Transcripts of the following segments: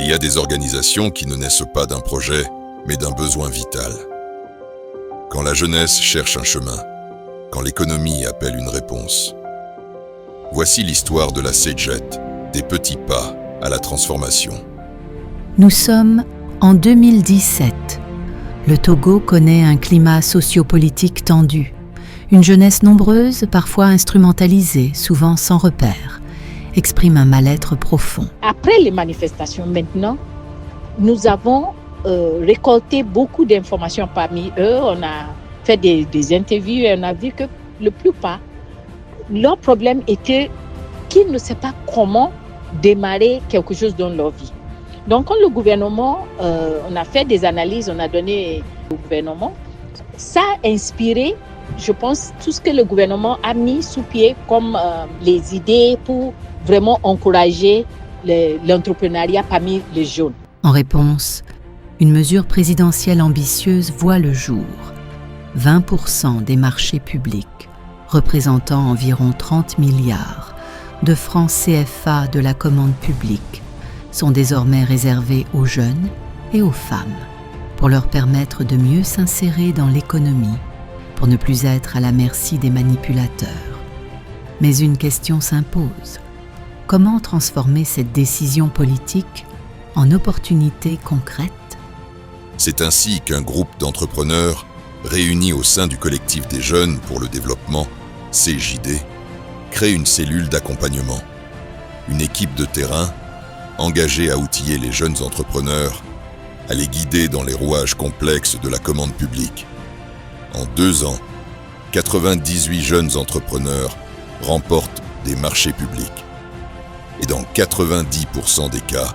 Il y a des organisations qui ne naissent pas d'un projet, mais d'un besoin vital. Quand la jeunesse cherche un chemin, quand l'économie appelle une réponse. Voici l'histoire de la CEJET, des petits pas à la transformation. Nous sommes en 2017. Le Togo connaît un climat sociopolitique tendu. Une jeunesse nombreuse, parfois instrumentalisée, souvent sans repère, exprime un mal-être profond. Après les manifestations maintenant, nous avons récolté beaucoup d'informations parmi eux. On a fait des interviews et on a vu que la plupart, leur problème était qu'ils ne savaient pas comment démarrer quelque chose dans leur vie. Donc, quand le gouvernement, on a fait des analyses, on a donné au gouvernement, ça a inspiré, je pense, tout ce que le gouvernement a mis sous pied comme les idées pour vraiment encourager l'entrepreneuriat parmi les jeunes. En réponse, une mesure présidentielle ambitieuse voit le jour. 20% des marchés publics, représentant environ 30 milliards de francs CFA de la commande publique, sont désormais réservés aux jeunes et aux femmes, pour leur permettre de mieux s'insérer dans l'économie, pour ne plus être à la merci des manipulateurs. Mais une question s'impose. Comment transformer cette décision politique en opportunité concrète ? C'est ainsi qu'un groupe d'entrepreneurs, réunis au sein du collectif des jeunes pour le développement, CJD, crée une cellule d'accompagnement, une équipe de terrain engagée à outiller les jeunes entrepreneurs, à les guider dans les rouages complexes de la commande publique. En 2 ans, 98 jeunes entrepreneurs remportent des marchés publics. Et dans 90% des cas,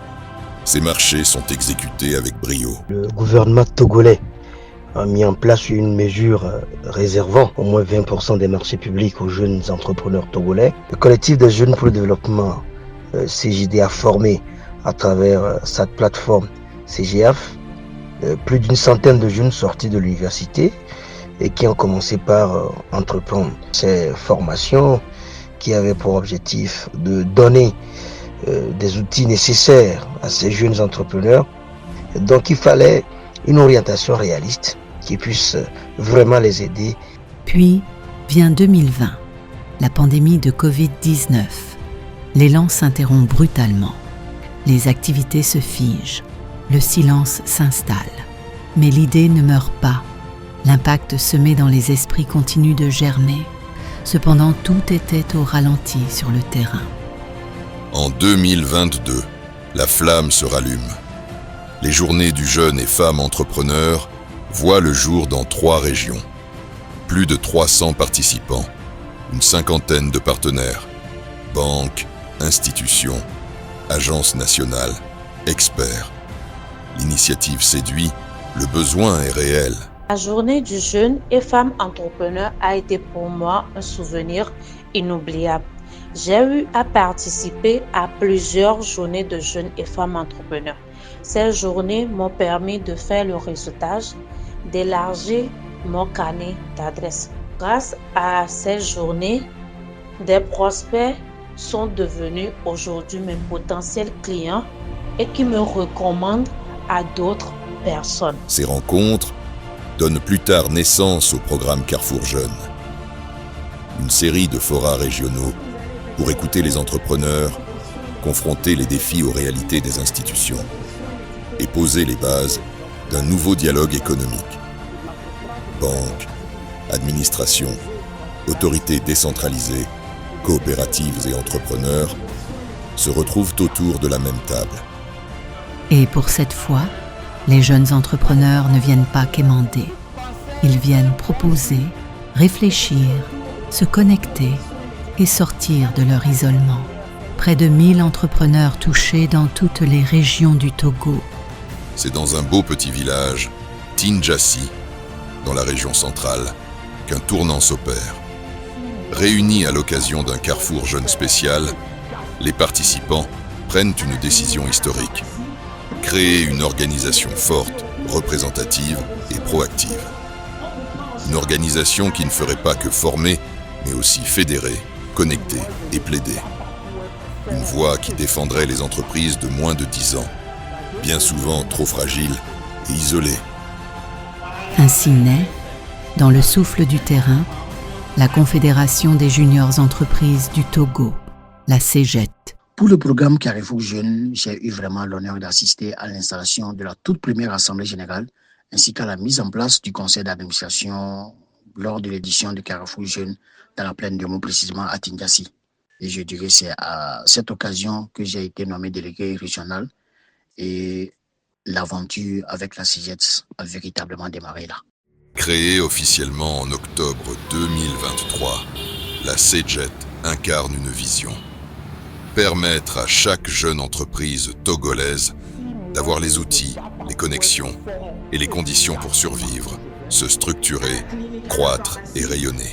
ces marchés sont exécutés avec brio. Le gouvernement togolais a mis en place une mesure réservant au moins 20% des marchés publics aux jeunes entrepreneurs togolais. Le collectif des jeunes pour le développement CJD a formé à travers sa plateforme CGF plus d'une centaine de jeunes sortis de l'université et qui ont commencé par entreprendre. Ces formations qui avaient pour objectif de donner des outils nécessaires à ces jeunes entrepreneurs. Donc il fallait une orientation réaliste qui puisse vraiment les aider. Puis vient 2020, la pandémie de Covid-19. L'élan s'interrompt brutalement. Les activités se figent, le silence s'installe. Mais l'idée ne meurt pas. L'impact semé dans les esprits continue de germer. Cependant, tout était au ralenti sur le terrain. En 2022, la flamme se rallume. Les journées du jeune et femme entrepreneur voient le jour dans 3 régions. Plus de 300 participants, une 50aine de partenaires, banques, institutions, agences nationales, experts. L'initiative séduit, le besoin est réel. La journée du jeune et femme entrepreneur a été pour moi un souvenir inoubliable. J'ai eu à participer à plusieurs journées de jeunes et femmes entrepreneurs. Ces journées m'ont permis de faire le réseautage, d'élargir mon carnet d'adresses. Grâce à ces journées, des prospects sont devenus aujourd'hui mes potentiels clients et qui me recommandent à d'autres personnes. Ces rencontres donnent plus tard naissance au programme Carrefour Jeunes. Une série de forats régionaux pour écouter les entrepreneurs, confronter les défis aux réalités des institutions et poser les bases d'un nouveau dialogue économique. Banques, administrations, autorités décentralisées, coopératives et entrepreneurs se retrouvent autour de la même table. Et pour cette fois, les jeunes entrepreneurs ne viennent pas quémander. Ils viennent proposer, réfléchir, se connecter et sortir de leur isolement. Près de 1000 entrepreneurs touchés dans toutes les régions du Togo. C'est dans un beau petit village, Tinjassi, dans la région centrale, qu'un tournant s'opère. Réunis à l'occasion d'un carrefour jeune spécial, les participants prennent une décision historique. Créer une organisation forte, représentative et proactive. Une organisation qui ne ferait pas que former, mais aussi fédérer, connecter et plaider. Une voix qui défendrait les entreprises de moins de 10 ans, bien souvent trop fragiles et isolées. Ainsi naît, dans le souffle du terrain, la Confédération des juniors entreprises du Togo, la CEJET. Pour le programme Carrefour Jeunes, j'ai eu vraiment l'honneur d'assister à l'installation de la toute première Assemblée générale ainsi qu'à la mise en place du conseil d'administration lors de l'édition de Carrefour Jeunes dans la plaine de Mou, précisément à Tingassi. Et je dirais que c'est à cette occasion que j'ai été nommé délégué régional et l'aventure avec la CEJET a véritablement démarré là. Créée officiellement en octobre 2023, la CEJET incarne une vision. Permettre à chaque jeune entreprise togolaise d'avoir les outils, les connexions et les conditions pour survivre, se structurer, croître et rayonner.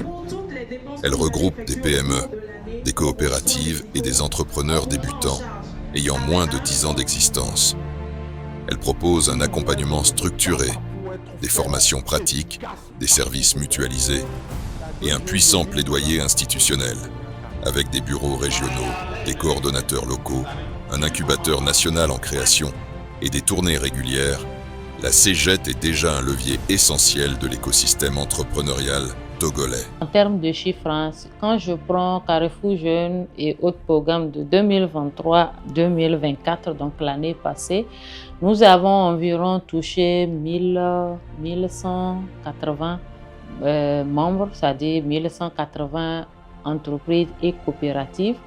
Elle regroupe des PME, des coopératives et des entrepreneurs débutants ayant moins de 10 ans d'existence. Elle propose un accompagnement structuré, des formations pratiques, des services mutualisés et un puissant plaidoyer institutionnel, avec des bureaux régionaux, des coordonnateurs locaux, un incubateur national en création et des tournées régulières. La CEJET est déjà un levier essentiel de l'écosystème entrepreneurial togolais. En termes de chiffres, quand je prends Carrefour Jeunes et autres programmes de 2023-2024, donc l'année passée, nous avons environ touché 1180 membres, c'est-à-dire 1180 entreprises et coopératives.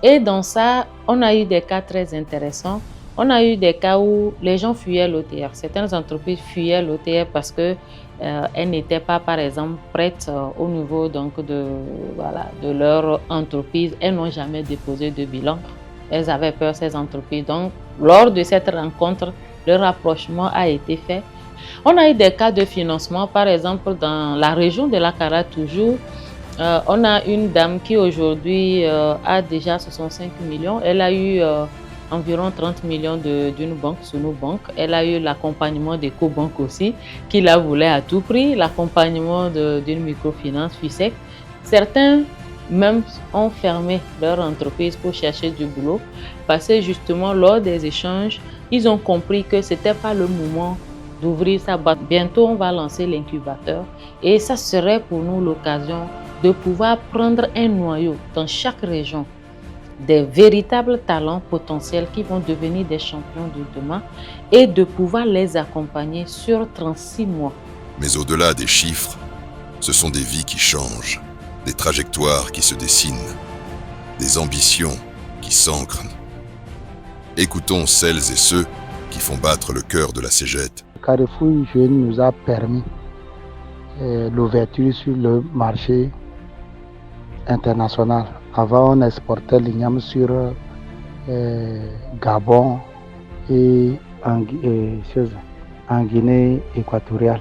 Et dans ça, on a eu des cas très intéressants. On a eu des cas où les gens fuyaient l'OTR. Certaines entreprises fuyaient l'OTR parce que elles n'étaient pas, par exemple, prêtes au niveau donc, de leur entreprise. Elles n'ont jamais déposé de bilan. Elles avaient peur, ces entreprises. Donc, lors de cette rencontre, le rapprochement a été fait. On a eu des cas de financement. Par exemple, dans la région de l'Akara, toujours, on a une dame qui aujourd'hui a déjà 65 millions. Elle a eu environ 30 millions d'une banque, Sunu Bank. Elle a eu l'accompagnement d'EcoBank aussi, qui la voulait à tout prix, l'accompagnement d'une microfinance FISEC. Certains même ont fermé leur entreprise pour chercher du boulot, parce que justement, lors des échanges, ils ont compris que ce n'était pas le moment d'ouvrir sa boîte. Bientôt, on va lancer l'incubateur et ça serait pour nous l'occasion de pouvoir prendre un noyau dans chaque région des véritables talents potentiels qui vont devenir des champions de demain et de pouvoir les accompagner sur 36 mois. Mais au-delà des chiffres, ce sont des vies qui changent, des trajectoires qui se dessinent, des ambitions qui s'ancrent. Écoutons celles et ceux qui font battre le cœur de la CEJET. Carrefour Jeunes nous a permis l'ouverture sur le marché international. Avant, on exportait l'igname sur Gabon et en Guinée équatoriale.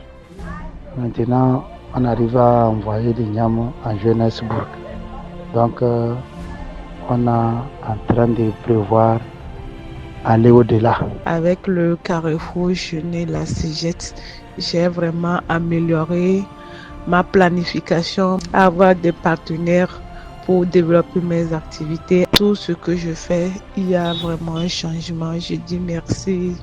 Maintenant, on arrive à envoyer l'igname en Johannesburg. Donc, on est en train de prévoir aller au-delà. Avec le Carrefour Jeunes et la CEJET, j'ai vraiment amélioré ma planification, avoir des partenaires pour développer mes activités. Tout ce que je fais, il y a vraiment un changement. Je dis merci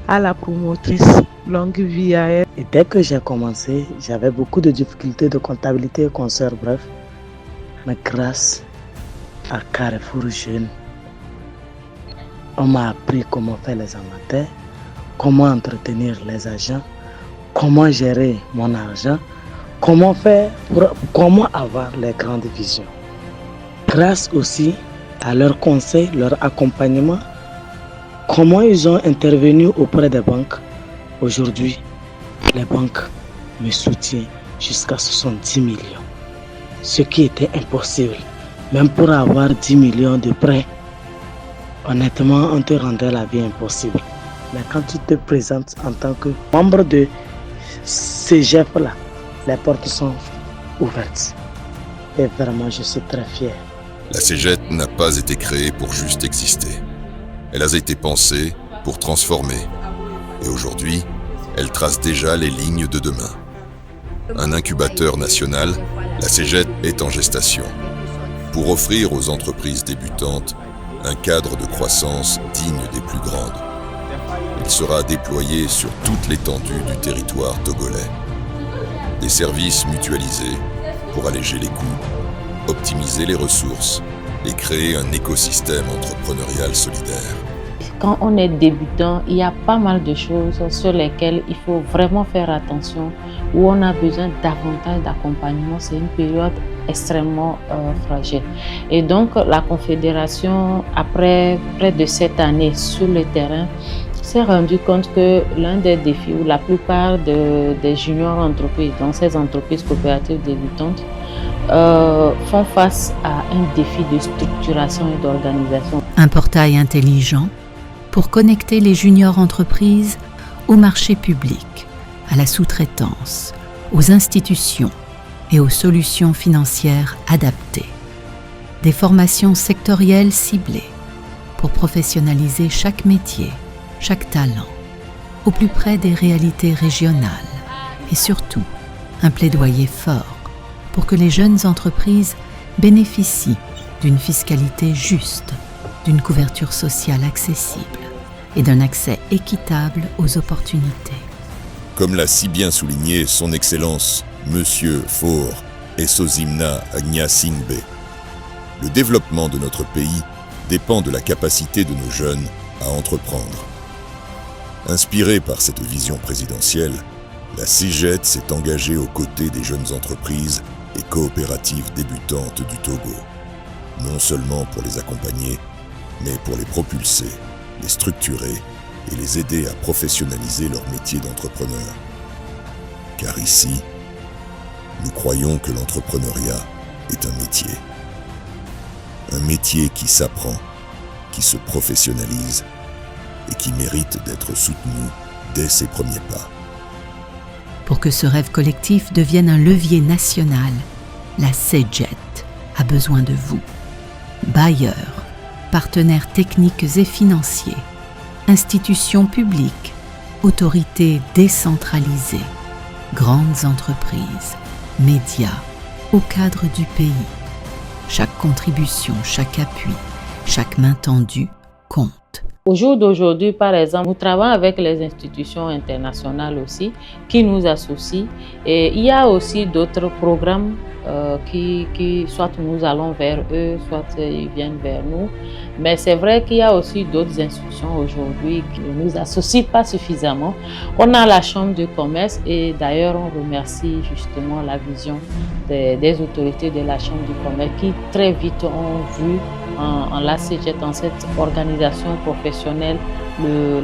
à la promotrice, longue vie à elle. Et dès que j'ai commencé, j'avais beaucoup de difficultés de comptabilité et consoeurs, bref. Mais grâce à Carrefour Jeunes, on m'a appris comment faire les inventaires, comment entretenir les agents, comment gérer mon argent, comment avoir les grandes visions. Grâce aussi à leurs conseils, leur accompagnement, comment ils ont intervenu auprès des banques. Aujourd'hui, les banques me soutiennent jusqu'à 70 millions, ce qui était impossible. Même pour avoir 10 millions de prêts, honnêtement, on te rendait la vie impossible. Mais quand tu te présentes en tant que membre de ces GEF-là, les portes sont ouvertes. Et vraiment, je suis très fier. La CEJET n'a pas été créée pour juste exister. Elle a été pensée pour transformer. Et aujourd'hui, elle trace déjà les lignes de demain. Un incubateur national, la CEJET est en gestation. Pour offrir aux entreprises débutantes un cadre de croissance digne des plus grandes. Il sera déployé sur toute l'étendue du territoire togolais. Des services mutualisés pour alléger les coûts, optimiser les ressources et créer un écosystème entrepreneurial solidaire. Quand on est débutant, il y a pas mal de choses sur lesquelles il faut vraiment faire attention, où on a besoin davantage d'accompagnement. C'est une période extrêmement fragile. Et donc, la Confédération, après près de 7 années sur le terrain, s'est rendu compte que l'un des défis, où la plupart des juniors entreprises, dans ces entreprises coopératives débutantes, font face à un défi de structuration et d'organisation. Un portail intelligent pour connecter les juniors entreprises au marché public, à la sous-traitance, aux institutions et aux solutions financières adaptées. Des formations sectorielles ciblées pour professionnaliser chaque métier, chaque talent, au plus près des réalités régionales. Et surtout, un plaidoyer fort pour que les jeunes entreprises bénéficient d'une fiscalité juste, d'une couverture sociale accessible et d'un accès équitable aux opportunités. Comme l'a si bien souligné son Excellence, Monsieur Faure Essozimna Agnasingbe, le développement de notre pays dépend de la capacité de nos jeunes à entreprendre. Inspirée par cette vision présidentielle, la CEGET s'est engagée aux côtés des jeunes entreprises et coopératives débutantes du Togo, non seulement pour les accompagner, mais pour les propulser, les structurer et les aider à professionnaliser leur métier d'entrepreneur. Car ici, nous croyons que l'entrepreneuriat est un métier qui s'apprend, qui se professionnalise et qui mérite d'être soutenu dès ses premiers pas. Pour que ce rêve collectif devienne un levier national, la CEGET a besoin de vous. Bailleurs, partenaires techniques et financiers, institutions publiques, autorités décentralisées, grandes entreprises, médias, au cadre du pays. Chaque contribution, chaque appui, chaque main tendue compte. Au jour d'aujourd'hui, par exemple, nous travaillons avec les institutions internationales aussi qui nous associent. Et il y a aussi d'autres programmes qui soit nous allons vers eux, soit ils viennent vers nous. Mais c'est vrai qu'il y a aussi d'autres institutions aujourd'hui qui ne nous associent pas suffisamment. On a la Chambre de commerce et d'ailleurs on remercie justement la vision des autorités de la Chambre du commerce qui très vite ont vu en la CEGET, dans cette organisation professionnelle,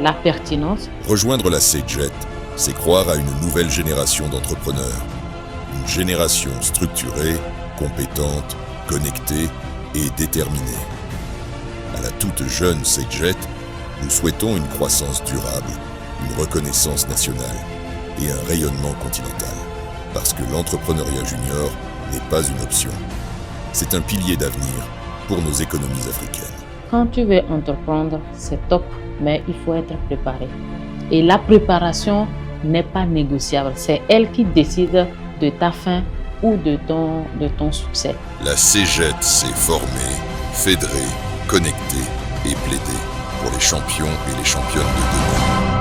la pertinence. Rejoindre la CEGET, c'est croire à une nouvelle génération d'entrepreneurs. Une génération structurée, compétente, connectée et déterminée. À la toute jeune CEGET, nous souhaitons une croissance durable, une reconnaissance nationale et un rayonnement continental. Parce que l'entrepreneuriat junior n'est pas une option. C'est un pilier d'avenir pour nos économies africaines. Quand tu veux entreprendre, c'est top, mais il faut être préparé. Et la préparation n'est pas négociable. C'est elle qui décide de ta fin ou de ton succès. La CEGET s'est formée, fédérée, connectée et plaidée pour les champions et les championnes de demain.